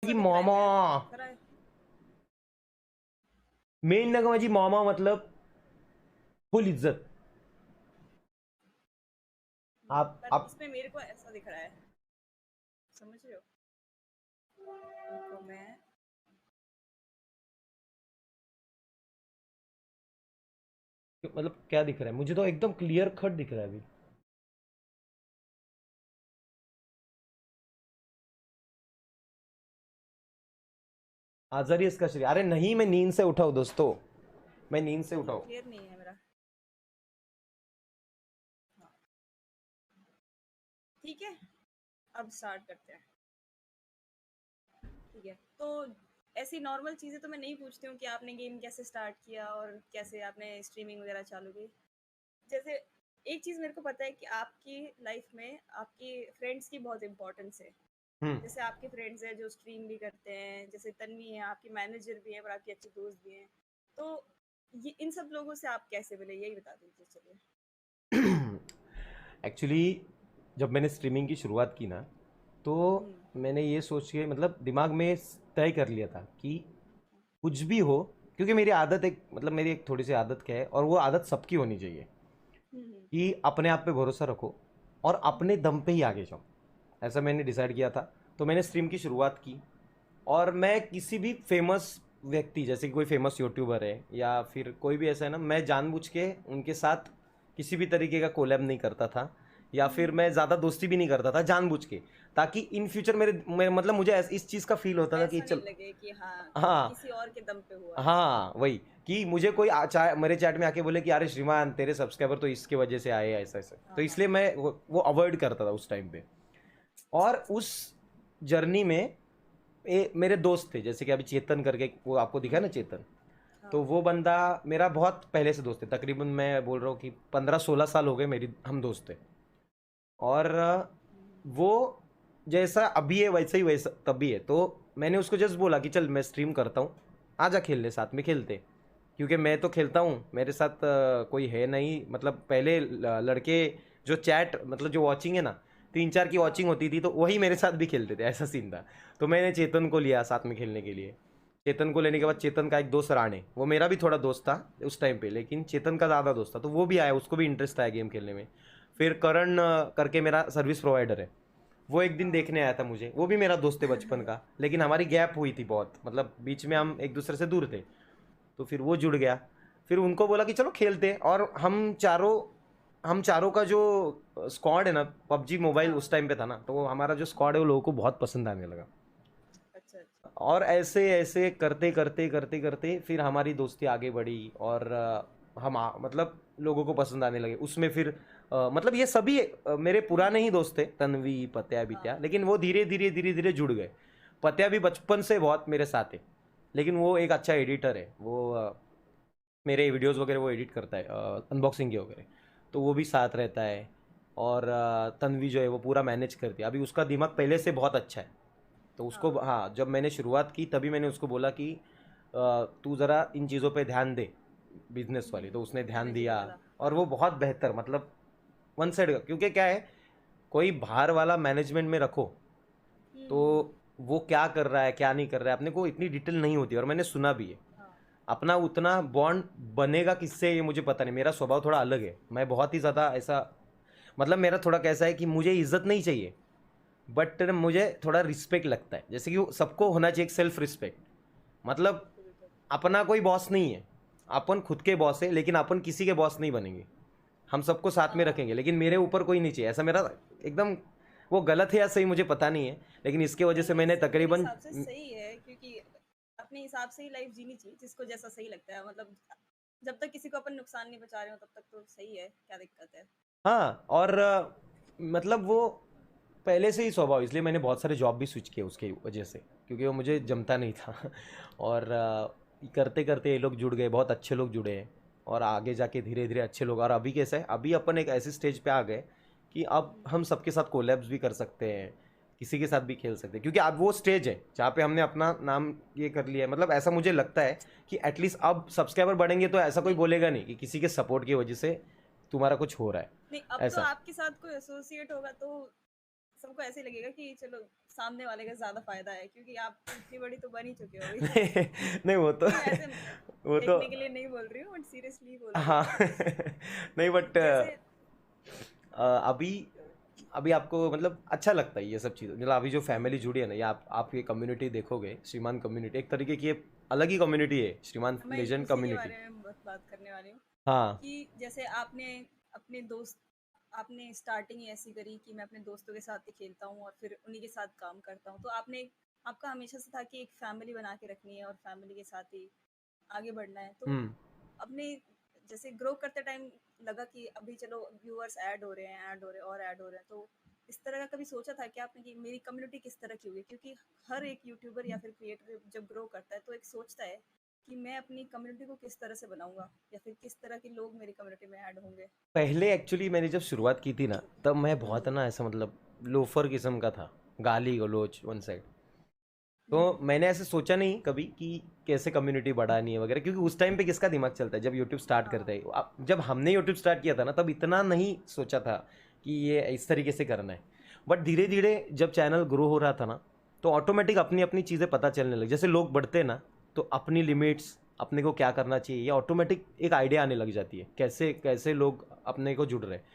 माझी मामा मेन नका माझी मामा मतलब फुल इज्जत आप इसमें मेरे को ऐसा दिख रहा है, समझ रहे हो? तो मैं मतलब क्या दिख रहा है मुझे तो एकदम क्लियर कट दिख रहा है अभी आजारी इसका शरीर अरे नहीं मैं नींद से उठाऊ दोस्तों मैं नींद से उठाऊ क्लियर नहीं है मेरा। हाँ, ठीक है, अब स्टार्ट करते हैं। ठीक है, तो ऐसी नॉर्मल चीज़ें तो मैं नहीं पूछती हूँ कि आपने गेम कैसे स्टार्ट किया और कैसे आपने स्ट्रीमिंग वगैरह चालू की। जैसे एक चीज़ मेरे को पता है कि आपकी लाइफ में आपकी फ्रेंड्स की बहुत इंपॉर्टेंस है। हम्म जैसे आपके फ्रेंड्स हैं जो स्ट्रीम भी करते हैं, जैसे तन्वी है आपकी मैनेजर भी है और आपकी अच्छी दोस्त भी हैं, तो ये इन सब लोगों से आप कैसे मिले यही बता दीजिए चलिए। एक्चुअली जब मैंने स्ट्रीमिंग की शुरुआत की ना तो हम्म। मैंने ये सोच के मतलब दिमाग में तय कर लिया था कि कुछ भी हो क्योंकि मेरी आदत एक मतलब मेरी एक थोड़ी सी आदत क्या है और वो आदत सबकी होनी चाहिए हम्म। कि अपने आप पे भरोसा रखो और हम्म। अपने दम पे ही आगे जाओ ऐसा मैंने डिसाइड किया था तो मैंने स्ट्रीम की शुरुआत की और मैं किसी भी फेमस व्यक्ति जैसे कि कोई फेमस यूट्यूबर है या फिर कोई भी ऐसा है ना मैं जानबूझ के उनके साथ किसी भी तरीके का कोलैब नहीं करता था या फिर मैं ज़्यादा दोस्ती भी नहीं करता था जानबूझ के ताकि इन फ्यूचर मतलब मुझे इस चीज़ का फील होता था कि ऐसा नहीं चल लगे कि हाँ हाँ किसी और के दम पे हुआ है। हाँ वही कि मुझे कोई मेरे चैट में आके बोले कि अरे श्रीमान तेरे सब्सक्राइबर तो इसके वजह से आए ऐसा ऐसा तो हाँ हाँ इसलिए हाँ। मैं वो अवॉइड करता था उस टाइम पे अच्छा और अच्छा। उस जर्नी में मेरे दोस्त थे जैसे कि अभी चेतन करके वो आपको दिखा ना चेतन तो हाँ। वो बंदा मेरा बहुत पहले से दोस्त है तकरीबन मैं बोल रहा हूँ कि 15-16 साल हो गए मेरी हम दोस्त थे और वो जैसा अभी है वैसा ही वैसा तभी है तो मैंने उसको जस्ट बोला कि चल मैं स्ट्रीम करता हूँ आजा खेलने साथ में खेलते क्योंकि मैं तो खेलता हूँ मेरे साथ कोई है नहीं मतलब पहले लड़के जो चैट मतलब जो वॉचिंग है ना 3-4 की हाँ वॉचिंग होती थी तो वही मेरे साथ भी खेलते थे ऐसा सीन था तो मैंने चेतन को लिया साथ में खेलने के लिए चेतन को लेने के बाद चेतन का एक दोस्त राणे वो मेरा भी थोड़ा दोस्त था उस टाइम पे लेकिन चेतन का ज़्यादा दोस्त था तो वो भी आया उसको भी इंटरेस्ट आया गेम खेलने में फिर करण करके मेरा सर्विस प्रोवाइडर है वो एक दिन हाँ। देखने आया था मुझे वो भी मेरा दोस्त है बचपन का लेकिन हमारी गैप हुई थी बहुत मतलब बीच में हम एक दूसरे से दूर थे तो फिर वो जुड़ गया फिर उनको बोला कि चलो खेलते हैं और हम चारों का जो स्क्वाड है ना पबजी मोबाइल हाँ। उस टाइम पे था ना तो वो हमारा जो स्क्वाड है वो लोगों को बहुत पसंद आने लगा अच्छा अच्छा। और ऐसे ऐसे करते करते करते करते फिर हमारी दोस्ती आगे बढ़ी और मतलब लोगों को पसंद आने लगे उसमें फिर मतलब ये सभी मेरे पुराने ही दोस्त थे तन्वी पत्या बित्या हाँ। लेकिन वो धीरे धीरे धीरे धीरे जुड़ गए पत्या भी बचपन से बहुत मेरे साथ है लेकिन वो एक अच्छा एडिटर है वो मेरे वीडियोस वगैरह वो एडिट करता है अनबॉक्सिंग के वगैरह तो वो भी साथ रहता है और तन्वी जो है वो पूरा मैनेज करती है अभी उसका दिमाग पहले से बहुत अच्छा है तो उसको हाँ। हाँ जब मैंने शुरुआत की तभी मैंने उसको बोला कि तू ज़रा इन चीज़ों पे ध्यान दे बिजनेस वाली तो उसने ध्यान मैनेजर दिया वाला और वो बहुत बेहतर मतलब वन साइड क्योंकि क्या है कोई बाहर वाला मैनेजमेंट में रखो तो हम्म। वो क्या कर रहा है क्या नहीं कर रहा है अपने को इतनी डिटेल नहीं होती और मैंने सुना भी है हाँ। अपना उतना बॉन्ड बनेगा किससे ये मुझे पता नहीं मेरा स्वभाव थोड़ा अलग है मैं बहुत ही ज़्यादा ऐसा मतलब मेरा थोड़ा कैसा है कि मुझे इज्जत नहीं चाहिए बट मुझे थोड़ा रिस्पेक्ट लगता है जैसे कि सबको होना चाहिए एक सेल्फ रिस्पेक्ट मतलब बिल्कुल बिल्कुल। अपना कोई बॉस नहीं है अपन खुद के बॉस है लेकिन अपन किसी के बॉस नहीं बनेंगे हम सबको साथ में हाँ, रखेंगे लेकिन मेरे ऊपर कोई नहीं चाहिए ऐसा मेरा एकदम वो गलत है या सही मुझे पता नहीं है लेकिन इसके वजह से नहीं मैंने ऐसे मेरे तकरीबन हिसाब से सही है क्योंकि अपने हिसाब से ही लाइफ जीनी चाहिए जिसको जैसा सही लगता है, मतलब जब तक किसी को अपन नुकसान नहीं पहुंचा रहे हो तब तक तो सही है, क्या दिक्कत है। हाँ और मतलब वो पहले से ही स्वभाव इसलिए मैंने बहुत सारे जॉब भी स्विच किए उसके वजह से क्योंकि वो मुझे जमता नहीं था और करते करते ये लोग जुड़ गए बहुत अच्छे लोग जुड़े हैं और आगे जाके धीरे धीरे अच्छे लोग और अभी कैसा है अभी अपन एक ऐसी स्टेज पे आ गए कि अब हम सबके साथ कोलैब्स भी कर सकते हैं किसी के साथ भी खेल सकते हैं क्योंकि अब वो स्टेज है जहाँ पे हमने अपना नाम ये कर लिया है मतलब ऐसा मुझे लगता है कि एटलीस्ट अब सब्सक्राइबर बढ़ेंगे तो ऐसा कोई नहीं बोलेगा नहीं कि किसी के सपोर्ट की वजह से तुम्हारा कुछ हो रहा है नहीं, अब तो ऐसा आपके साथ कोई एसोसिएट होगा तो सबको ऐसे ही लगेगा कि चलो सामने वाले का ज्यादा फायदा है, क्योंकि आप इतनी बड़ी तो बन ही चुके हो अभी। नहीं वो तो नहीं, ऐसे वो तो देखने के लिए नहीं बोल रही हूँ, बट सीरियसली बोल रही हाँ हूँ नहीं कि बट जैसे अभी अभी आपको मतलब अच्छा लगता है ये सब चीज़, मतलब अभी जो फैमिली जुड़ी है ना, ये आप ये कम्युनिटी देखोगे, श्रीमान कम्युनिटी एक तरीके की ये अलग ही कम्युनिटी है, श्रीमान मैं लेजेंड उसी के कम्युनिटी। बारे में बात करने वाली हूँ हाँ। कि जैसे आपने अपने दोस्त आपने स्टार्टिंग ही ऐसी करी कि मैं अपने दोस्तों के साथ ही खेलता हूँ और फिर उन्हीं के साथ काम करता हूँ, तो आपका हमेशा से था कि एक फैमिली बना के रखनी है और फैमिली के साथ ही आगे बढ़ना है। तो हम्म। अपने जैसे ग्रो करते टाइम लगा कि अभी चलो व्यूअर्स ऐड हो रहे हैं, ऐड हो रहे हैं और ऐड हो रहे हैं, तो इस तरह का कभी सोचा था कि आपने कि मेरी कम्युनिटी किस तरह की होगी? क्योंकि हर एक यूट्यूबर या फिर क्रिएटर जब ग्रो करता है तो एक सोचता है कि मैं अपनी कम्युनिटी को किस तरह से बनाऊंगा या फिर किस तरह के लोग मेरी कम्युनिटी में ऐड होंगे। पहले एक्चुअली मैंने जब शुरुआत की थी ना, तब मैं बहुत हम्म। ना ऐसा मतलब लोफर किस्म का था, गाली गलोच वन साइड। तो हम्म। मैंने ऐसे सोचा नहीं कभी कि कैसे कम्युनिटी बढ़ानी है वगैरह, क्योंकि उस टाइम पे किसका दिमाग चलता है जब यूट्यूब स्टार्ट करते हाँ। हैं। जब हमने यूट्यूब स्टार्ट किया था ना, तब इतना नहीं सोचा था कि ये इस तरीके से करना है। बट धीरे धीरे जब चैनल ग्रो हो रहा था ना, तो ऑटोमेटिक अपनी अपनी चीज़ें पता चलने लगी। जैसे लोग बढ़ते हैं ना, तो अपनी लिमिट्स, अपने को क्या करना चाहिए, ये ऑटोमेटिक एक आइडिया आने लग जाती है, कैसे कैसे लोग अपने को जुड़ रहे हैं।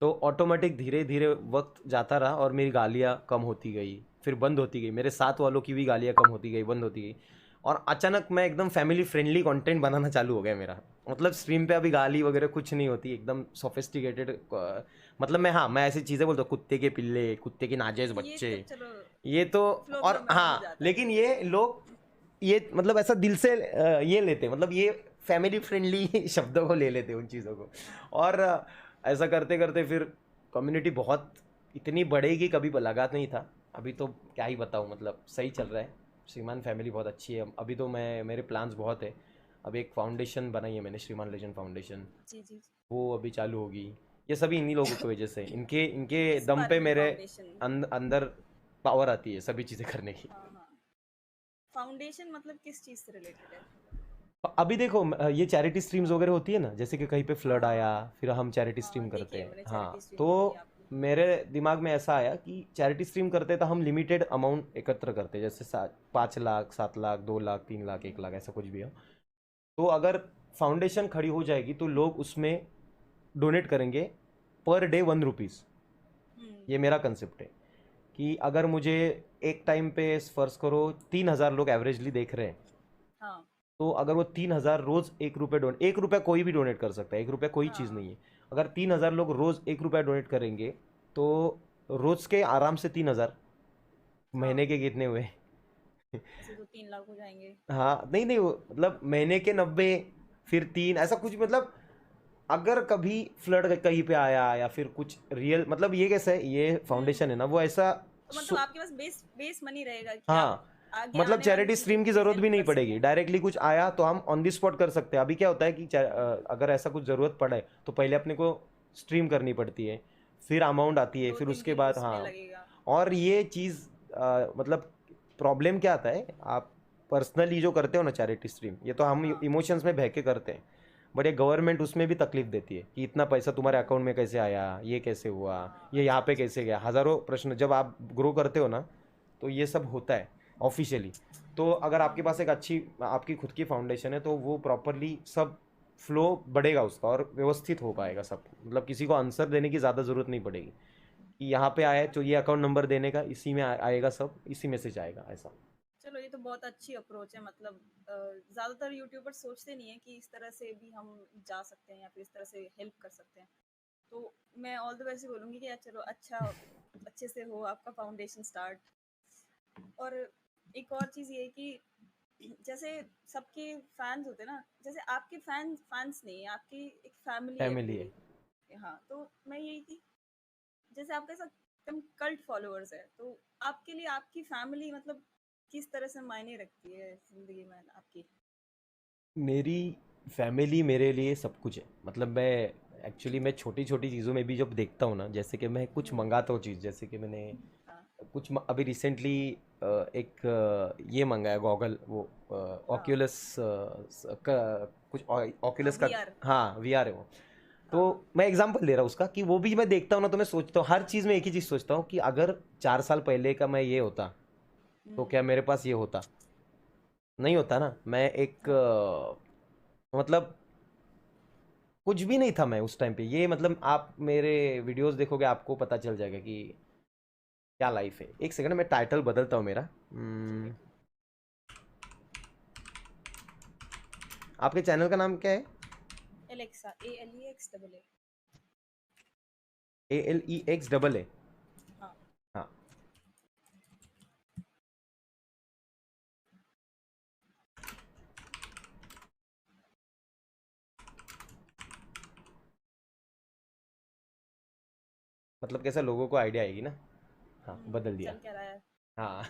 तो ऑटोमेटिक धीरे धीरे वक्त जाता रहा और मेरी गालियाँ कम होती गई, फिर बंद होती गई, मेरे साथ वालों की भी गालियाँ कम होती गई, बंद होती गई। और अचानक मैं एकदम फैमिली फ्रेंडली कंटेंट बनाना चालू हो गया मेरा। मतलब स्ट्रीम पे अभी गाली वगैरह कुछ नहीं होती, एकदम सोफिस्टिकेटेड। मतलब मैं ऐसी चीज़ें बोलता हूँ, कुत्ते के पिल्ले, कुत्ते के नाजायज़ ये बच्चे, तो चलो ये तो। फ्लो फ्लो और में हो हाँ, जाता है लेकिन ये। ये लोग ये मतलब ऐसा दिल से ये लेते, मतलब ये फैमिली फ्रेंडली शब्दों को ले लेते उन चीज़ों को। और ऐसा करते करते फिर कम्युनिटी बहुत इतनी बढ़ेगी कभी लगा नहीं था। अभी तो क्या ही बताऊँ, मतलब सही चल रहा है। श्रीमान फैमिली बहुत अच्छी है। अभी तो मैं मेरे प्लान्स बहुत है। अभी एक फाउंडेशन बनाई है मैंने, श्रीमान लेजेंड फाउंडेशन, जी जी जी। वो अभी चालू होगी। ये सभी इन्हीं लोगों की वजह से, इनके इनके किस दम बारे पे में मेरे फाउंडेशन? अंदर पावर आती है सभी चीज़ें करने की। हाँ हाँ, फाउंडेशन मतलब किस चीज से रिलेटेड है? अभी देखो ये चैरिटी स्ट्रीम्स वगैरह होती है ना, जैसे कि कहीं पे हाँ फ्लड हाँ आया, हाँ फिर हम चैरिटी हाँ स्ट्रीम हाँ, करते देखी है हैं। मैंने, चैरिटी हाँ, स्ट्रीम तो देखी है आपकी। मेरे दिमाग में ऐसा आया कि चैरिटी स्ट्रीम करते तो हम लिमिटेड अमाउंट एकत्र करते, जैसे 5 लाख, 7 लाख, 2 लाख, 3 लाख, 1 लाख, ऐसा कुछ भी हो। तो अगर फाउंडेशन खड़ी हो जाएगी तो लोग उसमें डोनेट करेंगे, पर डे 1 रुपीज़। हम्म। ये मेरा कंसेप्ट है कि अगर मुझे एक टाइम पे फर्ज करो 3,000 लोग एवरेजली देख रहे हैं, हाँ तो अगर वो 3,000 रोज 1 रुपये डोनेट, 1 रुपया कोई भी डोनेट कर सकता है, 1 रुपया कोई चीज़ हाँ। नहीं है। अगर 3,000 लोग रोज 1 रुपया डोनेट करेंगे, तो रोज के आराम से 3,000, महीने हाँ, के कितने हुए? ऐसे तो 3 लाख हो जाएंगे। हाँ, नहीं नहीं, मतलब महीने के 90, फिर 3, ऐसा कुछ मतलब। अगर कभी फ्लड कहीं पे आया या फिर कुछ रियल, मतलब ये कैसा है, ये फाउंडेशन है ना, वो ऐसा तो मतलब आपके पास बेस बेस मनी रहेगा कि आप हाँ, आगे मतलब आने वाली चैरिटी चीजों स्ट्रीम की की ज़रूरत हेल्प भी नहीं कर पड़ेगी, सकें। डायरेक्टली कुछ आया हाँ। तो हम ऑन दी स्पॉट कर सकते हैं। अभी क्या होता है कि हम्म। अगर ऐसा कुछ ज़रूरत पड़े तो पहले अपने को स्ट्रीम करनी पड़ती है, फिर अमाउंट आती है, दो फिर तीन उसके दिन बाद उसमें हाँ। लगेगा। और ये चीज़ मतलब प्रॉब्लम क्या आता है, आप पर्सनली जो करते हो ना चैरिटी स्ट्रीम, ये तो हम हाँ। इमोशंस में बह के करते हैं। बट ये गवर्नमेंट उसमें भी तकलीफ देती है कि इतना पैसा तुम्हारे हम्म। अकाउंट में कैसे आया, ये कैसे हुआ, हाँ, ये यहाँ अच्छा पे अच्छा कैसे अच्छा। गया, हज़ारों प्रश्न जब आप ग्रो करते हो ना, तो ये सब होता है ऑफिशियली। तो अगर आपके पास एक अच्छी आपकी खुद की फाउंडेशन है, तो वो प्रॉपरली सब फ्लो बढ़ेगा उसका और व्यवस्थित हो पाएगा सब। मतलब किसी को आंसर देने की ज़्यादा ज़रूरत नहीं पड़ेगी कि यहाँ पे आया है तो ये अकाउंट नंबर देने का, इसी में आएगा, सब इसी में से जाएगा, ऐसा। चलो, ये तो बहुत अच्छी अप्रोच है। मतलब ज्यादातर यूट्यूबर सोचते नहीं है कि इस तरह से भी हम जा सकते हैं या फिर इस तरह से हेल्प कर सकते हैं। तो मैं ऑल द बेस्ट बोलूंगी कि यार चलो अच्छा, अच्छे से हो आपका फाउंडेशन स्टार्ट। और एक और चीज़ ये है कि जैसे सबके फैंस होते हैं ना, जैसे आपके फैंस नहीं है, आपकी एक फैमिली है फैमिली है। पूरी। हाँ, तो मैं यही थी, जैसे आपके साथ एकदम कल्ट फॉलोअर्स है, तो आपके लिए आपकी फैमिली मतलब किस तरह से मायने रखती है जिंदगी में आपकी? मेरी फैमिली मेरे लिए सब कुछ है। मतलब मैं एक्चुअली मैं छोटी छोटी चीज़ों में भी जब देखता हूँ ना, जैसे कि मैं कुछ हम्म। मंगाता हूँ चीज़, जैसे कि मैंने हाँ अभी रिसेंटली एक ये मंगाया गॉगल, वो हाँ ऑक्यूलस कुछ ऑक्यूलस का। We are. हाँ, वीआर है वो। तो हाँ मैं एग्जांपल दे रहा हूँ उसका कि वो भी मैं देखता हूँ ना, तो मैं सोचता हूँ हर चीज़ में एक ही चीज़ सोचता हूँ कि अगर 4 साल पहले का मैं ये होता तो क्या मेरे पास ये होता? नहीं होता ना। मैं एक हाँ मतलब कुछ भी नहीं था मैं उस टाइम पे। ये मतलब आप मेरे वीडियोस देखोगे आपको पता चल जाएगा कि क्या लाइफ है। एक सेकंड मैं टाइटल बदलता हूँ मेरा। ठीक है। आपके चैनल का नाम क्या है? Alexa, ALEXAA। ALEXAA। हाँ हाँ, मतलब कैसा लोगों को आइडिया आएगी ना। हाँ, बदल दिया। चल क्या रहा है। हाँ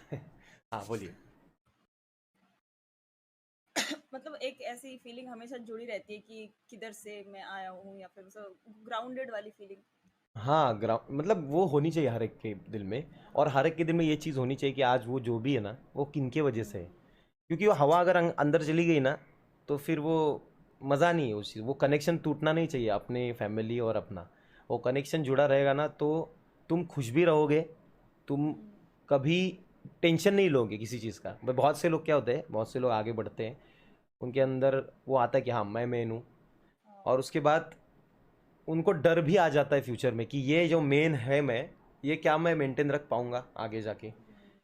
हाँ, बोलिए। मतलब एक ऐसी फीलिंग हमेशा जुड़ी रहती है कि किधर से मैं आया हूँ, या फिर ग्राउंडेड वाली फीलिंग। हाँ, ग्राउंड मतलब वो होनी चाहिए हर एक के दिल में। और हर एक के दिल में ये चीज़ होनी चाहिए कि आज वो जो भी है ना वो किनके वजह से है। क्योंकि वो हवा सच अगर में। अंदर चली गई ना तो फिर वो मज़ा नहीं है उस चीज़। वो कनेक्शन टूटना नहीं चाहिए अपने फैमिली और अपना। वो कनेक्शन जुड़ा रहेगा ना तो तुम खुश भी रहोगे। तुम कभी टेंशन नहीं लोगे किसी चीज़ का। भाई बहुत से लोग क्या होते हैं, बहुत से लोग आगे बढ़ते हैं, उनके अंदर वो आता है कि हाँ मैं मेन हूँ। हाँ और उसके बाद उनको डर भी आ जाता है फ्यूचर में कि ये जो मेन है मैं, ये क्या मैं मेंटेन रख पाऊंगा आगे जाके।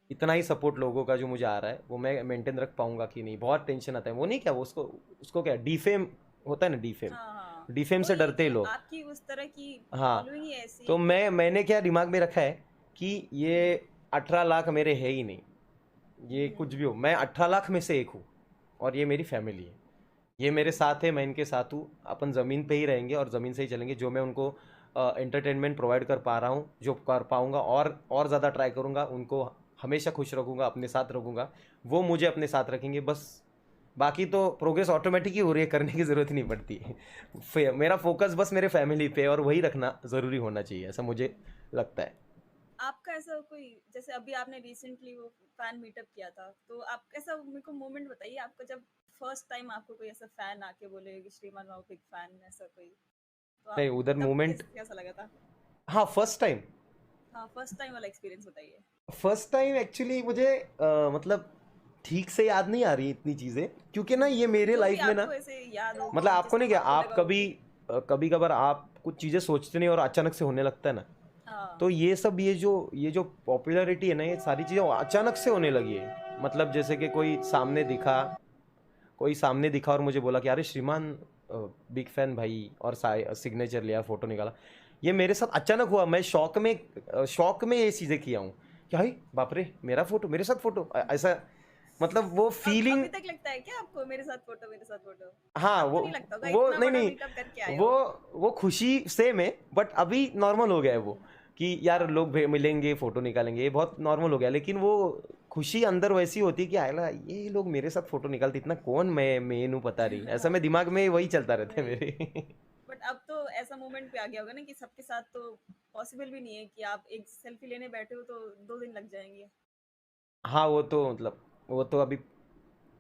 इतना ही सपोर्ट लोगों का जो मुझे आ रहा है वो मैं मेंटेन रख पाऊंगा कि नहीं। बहुत टेंशन आता है। वो नहीं क्या वो उसको उसको क्या डीफेम होता है ना, डीफेम। हाँ हाँ। डीफेम से वही है डरते कि हैं लोग। आपकी उस तरह की हाँ, फॉलोइंग ही ऐसी है तो कि मैंने क्या दिमाग में रखा है कि ये 18 लाख मेरे है ही नहीं। ये कुछ भी हो, मैं 18 लाख में से एक हूँ। और ये मेरी फैमिली है। ये मेरे साथ है, मैं इनके साथ हूँ। अपन ज़मीन पे ही रहेंगे और ज़मीन से ही चलेंगे। जो मैं उनको एंटरटेनमेंट प्रोवाइड कर पा रहा हूँ, जो कर पाऊँगा, और ज़्यादा ट्राई करूँगा। उनको हमेशा खुश रखूँगा, अपने साथ रखूँगा। वो मुझे अपने साथ रखेंगे बस। बाकी तो प्रोग्रेस ऑटोमेटिक ही हो रही है, करने की ज़रूरत ही नहीं पड़ती मेरा फोकस बस मेरे फैमिली पे और वही रखना ज़रूरी होना चाहिए, ऐसा मुझे लगता है। आपका ऐसा कोई, जैसे अभी आपने रिसेंटली वो फैन मीटअप किया था, तो आप ऐसा मेरे को मोमेंट बताइए आपका, जब फर्स्ट टाइम आपको कोई ऐसा फैन आके बोले कि श्रीमान वाओ बिग फैन, ऐसा कोई, तो आप नहीं, उधर तब मोमेंट। कैसा लगा था। हाँ, फर्स्ट टाइम। हाँ फर्स्ट टाइम वाला एक्सपीरियंस बताइए। फर्स्ट टाइम एक्चुअली मुझे मतलब ठीक से याद नहीं आ रही इतनी चीज़ें, क्योंकि ना ये मेरे जो भी लाइफ में ना, आपको ऐसे याद हो मतलब कि आपको जिस नहीं टाइम क्या, आपको आप लगा हो कभी कि कभी कभार आप कुछ चीज़ें सोचते नहीं और अचानक से होने लगता है ना। हाँ तो ये सब ये जो पॉपुलैरिटी है ना, ये सारी चीज़ें अचानक से होने लगी है। मतलब जैसे कि कोई सामने दिखा और मुझे बोला कि अरे श्रीमान बिग फैन भाई, और सिग्नेचर लिया, फोटो निकाला। ये मेरे साथ अचानक हुआ। मैं शौक में ये चीज़ें किया हूँ। क्या है, बाप रे, मेरा फोटो, मेरे साथ फोटो, ऐसा। मतलब वो अब फीलिंग। अभी तक लगता है क्या आपको मेरे साथ फोटो, मेरे साथ फोटो। हाँ, अब तो वो नहीं लगता होगा, वो इतना नहीं बड़ा नहीं, मीटअप करके आए वो हो। वो खुशी सेम है, बट अभी नॉर्मल हो गया है वो। कि यार हाँ लोग मिलेंगे, फोटो निकालेंगे, ये बहुत नॉर्मल हो गया। लेकिन वो खुशी अंदर वैसी होती है कि आयला ये लोग मेरे साथ फोटो निकालते, इतना कौन मैं नू पता नहीं, ऐसा मैं दिमाग में वही चलता रहता है वही। मेरे बट अब तो ऐसा मोमेंट पे आ गया होगा ना कि सबके साथ तो पॉसिबल भी नहीं है कि आप एक सेल्फी लेने बैठे हो तो 2 दिन लग जाएंगे। हाँ, वो तो मतलब वो तो अभी,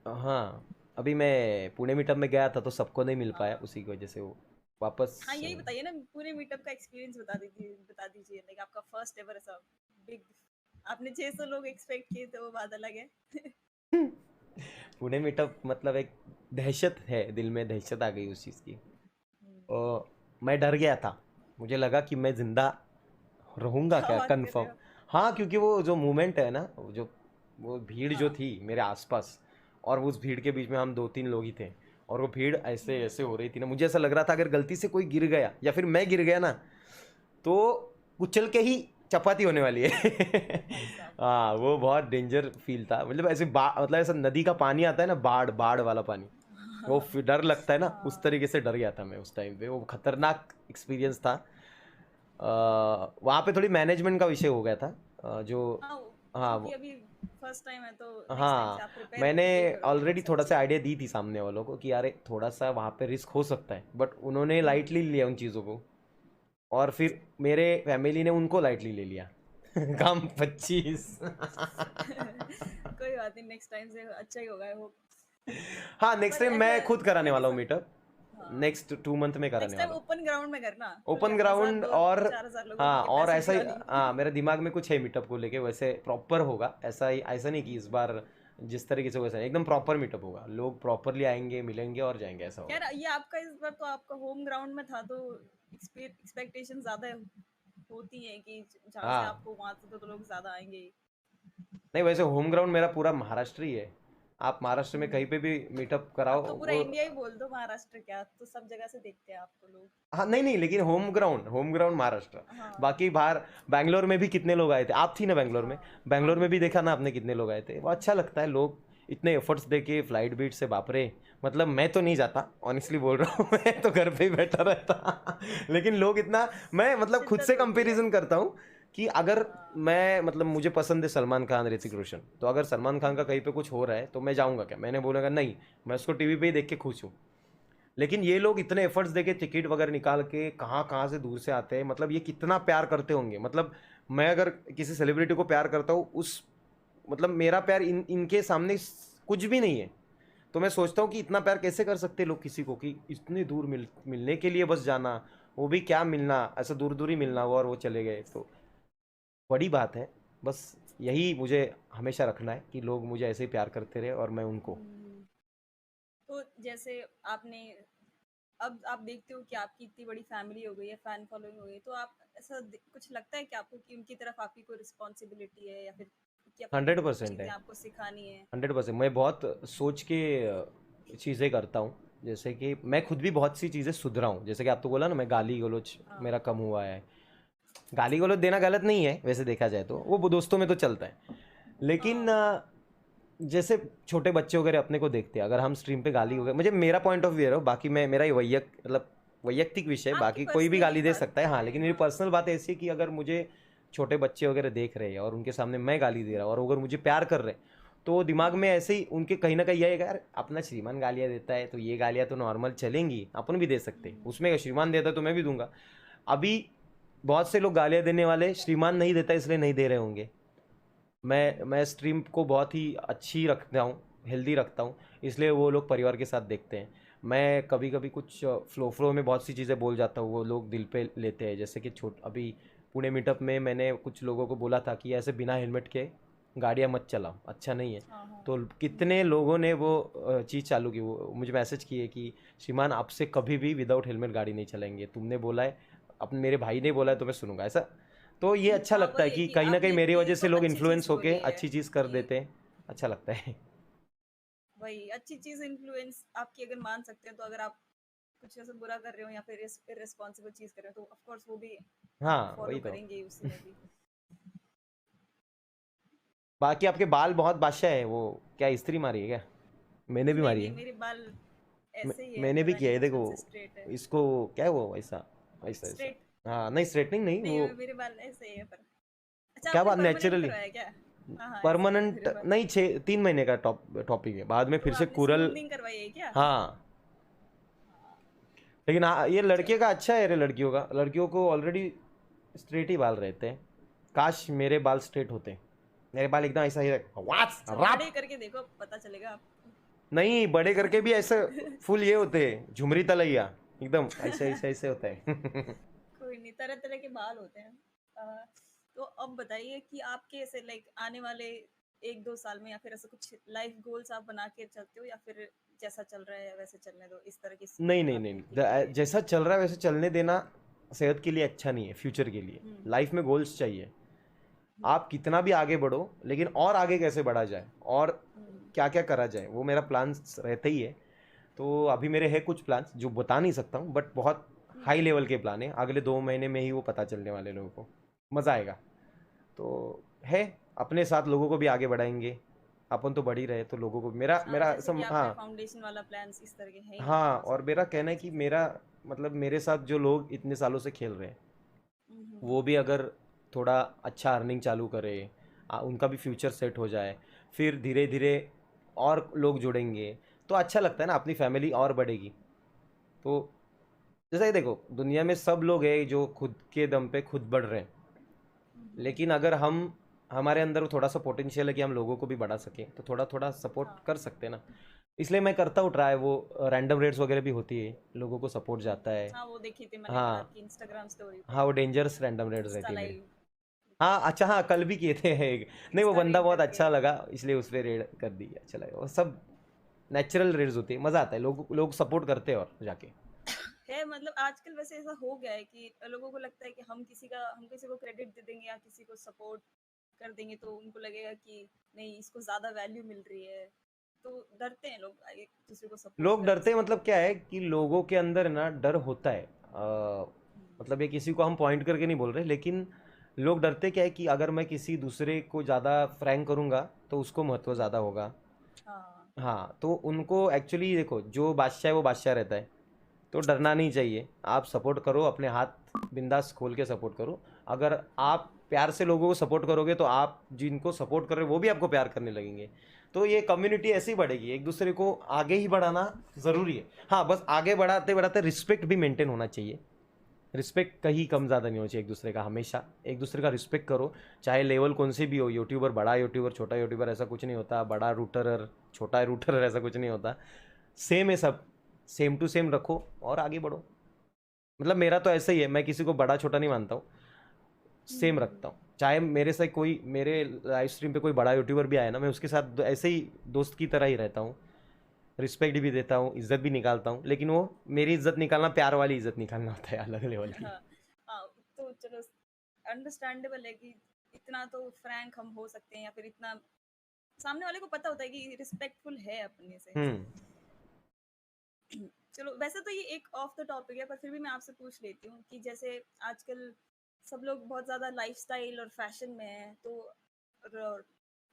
हाँ, अभी मैं पुणे मीटअप में गया था तो सबको नहीं मिल पाया, हाँ उसी की वजह से वो वापस। हाँ, यही बताइए ना, पूरे मीटअप का एक्सपीरियंस बता दीजिए लाइक आपका फर्स्ट एवर ऐसा बिग। आपने 600 लोग एक्सपेक्ट किए थे, वो बात अलग है। पुणे मीटअप मतलब एक दहशत है, दिल में दहशत आ गई उस चीज़ की। और मैं डर गया था। मुझे लगा कि मैं जिंदा रहूंगा क्या क्या, बात कर रहे कंफर्म। हो। हाँ, क्योंकि वो जो मूवमेंट है ना, वो भीड़ जो हाँ थी मेरे आसपास, और उस भीड़ के बीच में हम 2-3 लोग ही थे। और वो भीड़ ऐसे ऐसे हो रही थी ना, मुझे ऐसा लग रहा था अगर गलती से कोई गिर गया या फिर मैं गिर गया ना तो कुचल के ही चपाती होने वाली है भाई साहब। हाँ, वो बहुत डेंजर फील था। मतलब ऐसे मतलब ऐसा नदी का पानी आता है ना, बाढ़ बाढ़ वाला पानी, वो डर लगता है ना, उस हाँ तरीके से डर गया था मैं उस टाइम पे। वो खतरनाक एक्सपीरियंस था। वहाँ पे थोड़ी मैनेजमेंट का विषय हो गया था। जो हाँ, हाँ क्योंकि अभी फर्स्ट टाइम है तो नेक्स्ट टाइम से हाँ, आप प्रिपेयर मैंने होके करोगे तो ऑलरेडी सब थोड़ा सा चीज़ें। आइडिया दी थी सामने वालों को कि यार थोड़ा सा वहाँ पे रिस्क हो सकता है, बट उन्होंने लाइटली लिया उन चीज़ों को। और फिर मेरे फैमिली ने उनको लाइटली ले लिया काम 25 कोई बात नहीं, नेक्स्ट टाइम से अच्छा ही होगा, आई होप। हाँ, नेक्स्ट पर टाइम ऐसा मैं खुद कराने मेरे वाला हूँ साथ मीटअप। हाँ नेक्स्ट 2 मंथ में कराने नेक्स्ट टाइम वाला हूँ। ओपन ग्राउंड में करना, ओपन खुले, हजार ग्राउंड लोग, और 4,000 लोगों की हाँ, और ऐसा कैपेसिटी ही वाली। हाँ, मेरे दिमाग में कुछ है मीटअप को लेके, वैसे प्रॉपर होगा, ऐसा ही, ऐसा नहीं कि इस बार जिस तरीके से वैसा नहीं, एकदम प्रॉपर मीटअप होगा, लोग प्रॉपरली आएंगे, मिलेंगे और जाएंगे, ऐसा होगा। खैर ये आपका इस बार तो आपका होम ग्राउंड में था, तो एक्सपेक्टेशन ज्यादा होती है कि जहाँ से हाँ, आपको वहां से तो लोग ज्यादा आएंगे ही। नहीं वैसे होम ग्राउंड मेरा पूरा महाराष्ट्र ही है। आप महाराष्ट्र में कहीं हम्म, पे भी मीटअप कराओ अब तो पूरा वो। इंडिया ही बोल दो, महाराष्ट्र क्या, तो सब जगह से देखते हैं आपको लोग। हाँ, नहीं नहीं, लेकिन होम ग्राउंड महाराष्ट्र। हाँ बाकी बाहर बैंगलोर में भी कितने लोग आए थे, आप थी ना बैंगलोर में। हाँ हाँ, बैंगलोर में भी बिल्कुल देखा ना आपने कितने लोग आए थे, वो अच्छा लगता है, लोग इतने एफर्ट्स दे के फ्लाइट बीट से, बाप रे। मतलब मैं तो नहीं जाता, ऑनेस्टली बोल रहा हूँ, मैं तो घर पे ही बैठा रहता। लेकिन लोग इतना, मैं मतलब खुद से शिद्दत होती है। कंपैरिजन करता हूँ कि अगर हाँ मैं, मतलब मुझे पसंद है सलमान खान, ऋतिक रोशन, तो अगर सलमान खान का कहीं पे कुछ हो रहा है तो मैं जाऊँगा क्या, मैंने बोलेगा नहीं, मैं उसको टीवी पे ही देख के खुश हूँ। लेकिन ये लोग इतने एफर्ट्स देके टिकट वगैरह निकाल के कहाँ कहाँ से दूर से आते हैं, मतलब ये कितना प्यार करते होंगे। मतलब मैं अगर किसी सेलिब्रिटी को प्यार करता हूँ, उस मतलब मेरा प्यार इनके सामने कुछ भी नहीं है। तो मैं सोचता हूँ कि इतना प्यार कैसे कर सकते हैं लोग किसी को, कि इतनी दूर मिलने के लिए बस जाना, वो भी क्या मिलना, ऐसा दूर दूर ही मिलना हुआ और वो चले गए, तो बड़ी बात है। बस यही मुझे हमेशा रखना है कि लोग मुझे ऐसे ही प्यार करते रहे और मैं उनको। हम्म, तो जैसे आपने, अब आप देखते हो कि आपकी इतनी बड़ी फैमिली हो गई है, फैन फॉलोइंग हो गई है, तो आप ऐसा कुछ लगता है कि आपको कि उनकी तरफ आपकी कोई रिस्पॉन्सिबिलिटी है, या फिर कि अपनी 100% चीजें है। आपको सिखानी है? 100% मैं बहुत सोच के चीज़ें करता हूँ। जैसे कि मैं खुद भी बहुत सी चीज़ें सुधरा हूँ, जैसे कि आपको बोला ना, मैं गाली गलौज हाँ मेरा कम हुआ है। गाली गलौज देना गलत नहीं है वैसे देखा जाए तो, वो दोस्तों में तो चलता है। लेकिन हाँ जैसे छोटे बच्चे वगैरह अपने को देखते हैं, अगर हम स्ट्रीम पे गाली हाँ, वगैरह, मुझे मेरा पॉइंट ऑफ व्यू है, बाकी मैं मेरा ही मतलब वैयक्तिक विषय है, आपकी बाकी कोई भी पर्सनली गाली दे बात सकता है, कर हाँ, रहे हैं, लेकिन मेरी हाँ। पर्सनल बात ऐसी है कि अगर मुझे छोटे बच्चे वगैरह देख रहे हैं और उनके सामने मैं गाली दे रहा हूँ और अगर मुझे प्यार कर रहे हैं, तो दिमाग में ऐसे ही उनके कहीं ना कहीं यही है, यार अपना श्रीमान गालियाँ देता है तो ये गालियाँ तो नॉर्मल चलेंगी, अपन भी दे सकते हैं, उसमें अगर श्रीमान देता है तो मैं भी दूंगा। अभी बहुत से लोग गालियाँ देने वाले श्रीमान नहीं देता इसलिए नहीं दे रहे होंगे। मैं स्ट्रीम को बहुत ही अच्छी रखता हूँ, हेल्दी रखता हूँ, इसलिए वो लोग परिवार के साथ देखते हैं। मैं कभी कभी कुछ फ्लो फ्लो में बहुत सी चीज़ें बोल जाता हूँ, वो लोग दिल पे लेते हैं। जैसे कि अभी पुणे मीटअप में मैंने कुछ लोगों को बोला था कि ऐसे बिना हेलमेट के गाड़ियाँ मत चलाओ, अच्छा नहीं है। हाँ हाँ तो कितने लोगों ने वो चीज़ चालू की, वो मुझे मैसेज किए कि श्रीमान आपसे कभी भी विदाउट हेलमेट गाड़ी नहीं चलाएंगे, तुमने बोला है, अपने मेरे भाई ने बोला है तो मैं सुनूंगा, ऐसा। तो ये अच्छा हाँ, लगता है वही है कि कि कहीं ना कहीं आपने मेरी ये वजह तो से लोग अच्छी चीज इन्फ्लुएंस होके बोली है अच्छी चीज़ कर कि देते हैं। अच्छा लगता है। वही अच्छी चीज इन्फ्लुएंस आपकी अगर मान सकते हैं, तो अगर आप कुछ ऐसा बुरा कर रहे हो या फिर इररिस्पॉन्सिबल चीज कर रहे हो, तो ऑफ कोर्स वो भी आपको हाँ, फॉलो वही तो। करेंगे ही उसी में भी। बाकी आपके बाल बहुत बादशाह है, वो क्या इस्त्री मारी है क्या? मैंने भी नहीं मारी नहीं, है। मेरे बाल ऐसे ही है, मैंने भी पता किया नहीं है, देखो बचपन से स्ट्रेट है। इसको, क्या है वो, ऐसा ऐसा ऐसा। स्ट्रेट? हाँ, नहीं स्ट्रेटनिंग नहीं नहीं, वो, मेरे बाल ऐसे ही है पर। अच्छा, क्या आपने बात, परमानेंट नेचुरली। करवाया क्या? हाँ हाँ, ऐसे ही है परमानेंट मेरे बाल। नहीं, 3 महीने का टॉपिक है, बाद में तो फिर से आपने कुरल। स्मूथनिंग करवाई है क्या? हाँ, हाँ, लेकिन हाँ, ये लड़के चलो। का अच्छा है रे, लड़कियों का, लड़कियों को ऑलरेडी स्ट्रेट ही बाल रहते हैं। काश मेरे बाल स्ट्रेट होते, मेरे बाल एकदम ऐसा ही वास अच्छा, रैप। बड़े करके देखो, पता चलेगा आपको। नहीं, बड़े करके भी ऐसे फुल ये होते हैं, झुमरी तलैया, एकदम ऐसे ऐसे ऐसे होता है। कोई नहीं, तरह तरह के बाल होते हैं। अ, तो अब बताइए कि आपके ऐसे लाइक आने वाले 1-2 साल में, या फिर ऐसा कुछ लाइफ गोल्स आप बना के चलते हो, या फिर जैसा चल रहा है वैसे चलने दो, इस तरह की नहीं नहीं आपकी नहीं, थिंकिंग है? जैसा चल रहा है वैसे चलने देना सेहत के लिए अच्छा नहीं है, फ्यूचर के लिए। हम्म लाइफ में गोल्स चाहिए। हम्म आप कितना भी आगे बढ़ो, लेकिन और आगे कैसे बढ़ा जाए और हम्म क्या क्या करा जाए, वो मेरा प्लान रहता ही है। तो अभी मेरे हैं कुछ प्लान्स जो बता नहीं सकता हूँ, बट बहुत हाई हम्म, लेवल के प्लान है, अगले 2 महीने में ही वो पता चलने वाले लोगों को, मज़ा आएगा। तो है, अपने साथ लोगों को भी आगे बढ़ाएंगे, अपन तो बढ़ ही रहे, तो लोगों को मेरा हाँ, मेरा जैसे कि सम आपने हाँ। फाउंडेशन वाला प्लान्स इस तरह के हैं ही आपके हाँ, पास, और और मेरा बहुत कहना ज्यादा है कि चीजें। मेरा, मतलब मेरे साथ जो लोग इतने सालों से खेल रहे हैं, हम्म, वो भी अगर थोड़ा अच्छा अर्निंग चालू करे, उनका भी फ्यूचर सेट हो जाए, फिर धीरे धीरे और लोग जुड़ेंगे, तो अच्छा लगता है ना, अपनी फैमिली और बढ़ेगी। तो जैसा कि देखो, दुनिया में सब लोग हैं जो खुद के दम पे खुद बढ़ रहे हैं, हम्म, लेकिन अगर हम, हमारे अंदर थोड़ा सा पोटेंशियल है कि हम लोगों को भी बढ़ा सकें, तो थोड़ा थोड़ा सपोर्ट हाँ कर सकते हैं ना। इसलिए मैं करता हूँ ट्राई। वो रैंडम रेड्स वगैरह भी होती है, लोगों को सपोर्ट जाता है। हाँ वो देखी थी मैंने कल हाँ आपकी इंस्टाग्राम स्टोरी पे, हाँ, वो डेंजरस रैंडम रेड्स इंस्टा रहती है मेरी। लाइव, हाँ अच्छा, हाँ कल भी किए थे एक। नहीं, वो इंस्टा बंदा रील बहुत करके। अच्छा लगा, इसलिए उस पर रेड कर दी, अच्छा लगा। वो सब नेचुरल रेड्स होती है, मज़ा आता है, लोग लोग सपोर्ट करते हैं और जाके। है मतलब आजकल वैसे ऐसा हो गया है कि लोगों को लगता है कि हम किसी को क्रेडिट दे देंगे या किसी को सपोर्ट कर देंगे तो उनको लगेगा कि नहीं इसको ज्यादा वैल्यू मिल रही है, तो डरते हैं लोग एक दूसरे को सपोर्ट लोग करने डरते हैं, से। मतलब क्या है कि लोगों के अंदर ना डर होता है। हम्म, मतलब ये किसी को हम पॉइंट करके नहीं बोल रहे, लेकिन लोग डरते क्या है कि अगर मैं किसी दूसरे को ज़्यादा फ्रैंक करूँगा तो उसको महत्व ज़्यादा होगा। हाँ हाँ, तो उनको एक्चुअली देखो, जो बादशाह है वो बादशाह रहता है, तो डरना नहीं चाहिए। आप सपोर्ट करो, अपने हाथ बिंदास खोल के सपोर्ट करो। अगर आप प्यार से लोगों को सपोर्ट करोगे तो आप जिनको सपोर्ट कर रहे हो वो भी आपको प्यार करने लगेंगे। तो ये कम्युनिटी ऐसे ही बढ़ेगी, एक दूसरे को आगे ही बढ़ाना ज़रूरी है। हाँ, बस आगे बढ़ाते बढ़ाते रिस्पेक्ट भी मेंटेन होना चाहिए। रिस्पेक्ट कहीं कम ज़्यादा नहीं होना चाहिए एक दूसरे का, हमेशा एक दूसरे का रिस्पेक्ट करो। चाहे लेवल कौन सी भी हो, यूट्यूबर बड़ा यूट्यूबर छोटा यूट्यूबर ऐसा कुछ नहीं होता, बड़ा रूटरर छोटा रूटरर ऐसा कुछ नहीं होता। सेम है सब, सेम टू सेम रखो और आगे बढ़ो। मतलब मेरा तो ऐसा ही है, मैं किसी को बड़ा छोटा नहीं मानता हूँ, सेम हम्म, रखता हूँ। चाहे मेरे से कोई, मेरे लाइव स्ट्रीम पे कोई बड़ा यूट्यूबर भी आए ना, मैं उसके साथ ऐसे ही दोस्त की तरह ही रहता हूँ। रिस्पेक्ट भी देता हूँ, इज्जत भी निकालता हूँ, लेकिन वो मेरी इज्जत निकालना प्यार वाली इज्जत निकालना होता है, अलग लेवल की। हाँ हाँ, तो चलो अंडरस्टैंडेबल है कि इतना तो फ्रैंक हम हो सकते हैं या फिर इतना सामने वाले को पता होता है कि रिस्पेक्टफुल है अपने से। हम्म। चलो वैसे तो ये एक ऑफ द टॉपिक है पर फिर भी मैं आपसे पूछ लेती हूँ कि जैसे आजकल सब लोग बहुत ज्यादा लाइफस्टाइल और फैशन में है, तो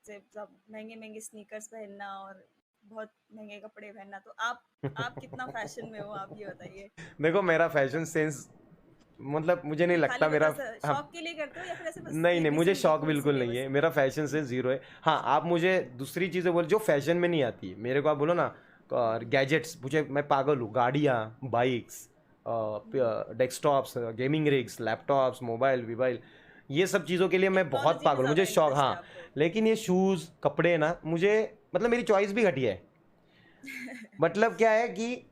सब महंगे महंगे स्नीकर्स पहनना और बहुत महंगे कपड़े पहनना, तो आप कितना फैशन में हो आप ये बताइए। देखो, मेरा फैशन सेंस, मतलब मुझे नहीं खाली लगता बस मेरा। ऐसा हाँ, शौक के लिए करते हो या फिर ऐसे बस नहीं नहीं, मुझे शौक इम्पल्सिव बिल्कुल है नहीं बस। है, मेरा फैशन सेंस जीरो है। हाँ, आप मुझे दूसरी चीज़ें बोल जो फैशन में नहीं आती है मेरे को, आप बोलो ना गैजेट्स, मुझे, मैं पागल हूँ, गाड़ियाँ, bikes, desktops, gaming rigs, laptops, mobile विबाइल, ये सब चीज़ों के लिए मैं बहुत टेक्नोलॉजी में पागल हूँ, मुझे ज्यादा शौक। इंटरेस्ट है हाँ, आपको। लेकिन ये शूज़ कपड़े ना मुझे, मतलब मेरी चॉइस भी घटिया है। मतलब क्या है कि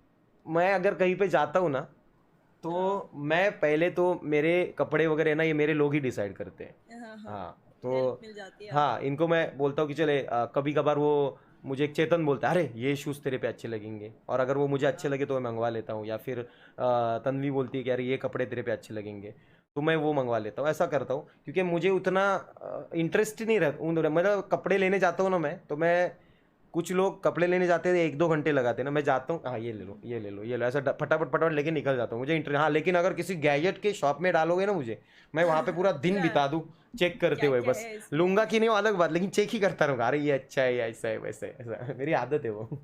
मैं अगर कहीं पे जाता हूँ ना, हाँ तो मैं पहले तो मेरे कपड़े वगैरह ना ये मेरे लोग ही डिसाइड करते हैं। हाँ हाँ, हाँ, तो हेल्प मिल जाती है हाँ, आपको। इनको मैं बोलता हूँ कि चले, कभी कभार वो मुझे, एक चेतन बोलता है अरे ये शूज़ तेरे पे अच्छे लगेंगे, और अगर वो मुझे अच्छे हाँ लगे तो मैं मंगवा लेता हूँ। या फिर तन्वी बोलती है कि अरे ये कपड़े तेरे पे अच्छे लगेंगे, तो मैं वो मंगवा लेता हूँ। ऐसा करता हूँ क्योंकि मुझे उतना इंटरेस्ट ही नहीं रहता मतलब कपड़े लेने जाता हूँ ना मैं, तो मैं, कुछ लोग कपड़े लेने जाते हैं 1-2 घंटे लगाते हैं ना, मैं जाता हूँ, हाँ ये ले लो ये ले लो ये लो, ऐसा फटाफट फटाफट लेके निकल जाता हूँ, मुझे इंटरेस्ट। हाँ, लेकिन अगर किसी गैजेट के शॉप में डालोगे ना मुझे, मैं वहाँ पे पूरा दिन पूरा बिता दूँ चेक करते क्या हुए, क्या बस है इसमें। लूंगा कि नहीं वो अलग बात, लेकिन चेक ही करता रहूँगा, अरे ये अच्छा है, ये ऐसा है, वैसा है, ऐसा मेरी आदत है वो।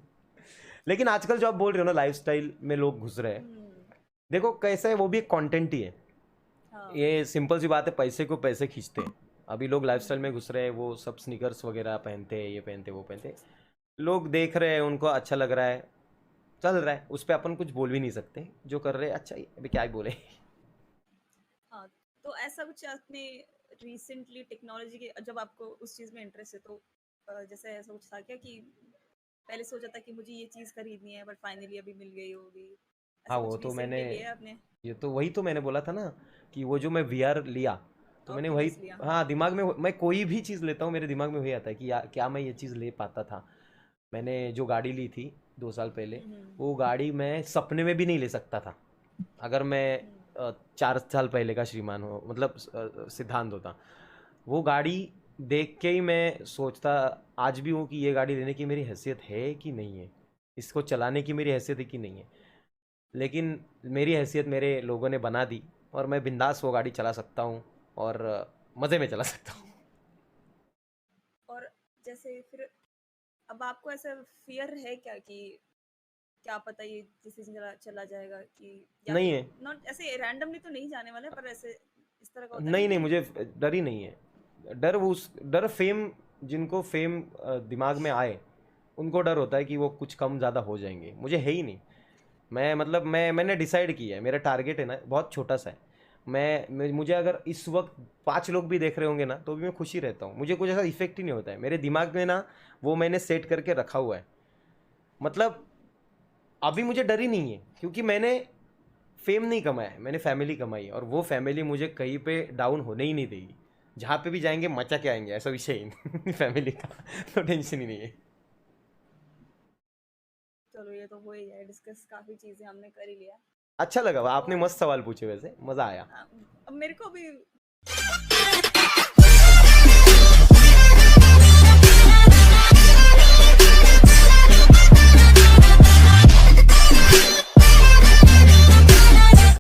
लेकिन आजकल जो आप बोल रहे हो ना, लाइफस्टाइल में लोग घुस रहे हैं, हम्म, देखो कैसा है, वो भी एक कंटेंट ही है। हाँ ये सिंपल सी बात है, पैसे को पैसे खींचते हैं। अभी लोग लाइफस्टाइल में हम्म, घुस रहे हैं, वो सब स्नीकर्स वगैरह पहनते हैं, ये पहनते वो पहनते, लोग देख रहे हैं, उनको अच्छा लग रहा है, चल रहा है, उस पर अपन कुछ बोल भी नहीं सकते, जो कर रहे हैं अच्छा ही, अभी क्या ही बोले। हाँ। तो ऐसा कुछ आपने रिसेंटली टेक्नोलॉजी के जब आपको उस चीज में इंटरेस्ट है तो जैसे ऐसा कुछ था क्या कि पहले सोचा था कि मुझे ये चीज खरीदनी है बट फाइनली अभी मिल गई होगी, हाँ, ऐसा वो कुछ तो मैंने, रिसेंटली लिया है आपने? ये तो वही तो मैंने बोला था ना कि वो जो मैं वीआर लिया, तो मैंने वही, ऑक्यूलस लिया, हाँ। हाँ, दिमाग में मैं कोई भी चीज़ लेता हूँ, मेरे दिमाग में वही आता है कि यार क्या मैं ये चीज़ ले पाता था। मैंने जो गाड़ी ली थी 2 साल पहले, हम्म, वो गाड़ी मैं सपने में भी नहीं ले सकता था, अगर मैं हम्म, 4 साल पहले का श्रीमान हो, मतलब सिद्धांत होता। वो गाड़ी देख के ही मैं सोचता आज भी हूँ कि ये गाड़ी लेने की मेरी हैसियत है कि नहीं है, इसको चलाने की मेरी हैसियत है कि नहीं है। लेकिन मेरी हैसियत मेरे लोगों ने बना दी, और मैं बिंदास वो गाड़ी चला सकता हूँ, और मज़े में चला सकता हूँ। हम्म। और जैसे फिर अब आपको ऐसा फियर है क्या कि क्या पता ये डिसीजन चला चला जाएगा कि या नहीं फिर है, नॉट ऐसे रैंडमली तो नहीं जाने वाला है पर ऐसे इस तरह का होता है ना नहीं नहीं, कि मुझे डर ही नहीं है। डर उस डर फेम, जिनको फेम दिमाग में आए उनको डर होता है कि वो कुछ कम ज़्यादा हो जाएंगे, मुझे है ही नहीं। मैं, मतलब मैंने डिसाइड किया है, मेरा टारगेट है ना बहुत छोटा सा है। मुझे अगर इस वक्त 5 लोग भी देख रहे होंगे ना, तो भी मैं खुशी रहता हूँ, मुझे कुछ ऐसा इफेक्ट ही नहीं होता है मेरे दिमाग में ना, वो मैंने सेट करके रखा हुआ है। मतलब अभी मुझे डर ही नहीं है, क्योंकि मैंने फेम नहीं कमाया है, मैंने फैमिली कमाई है, और वो फैमिली मुझे कहीं पे डाउन होने ही नहीं देगी। जहाँ पे भी जाएंगे मचा के आएंगे, ऐसा विषय ही नहीं फैमिली का, तो टेंशन ही नहीं है। चलो ये तो हो ही गया डिस्कस, काफी चीजें हमने कर ही लिया। अच्छा लगा, आपने और मस्त सवाल पूछे, वैसे मजा आया। अब मेरे को भी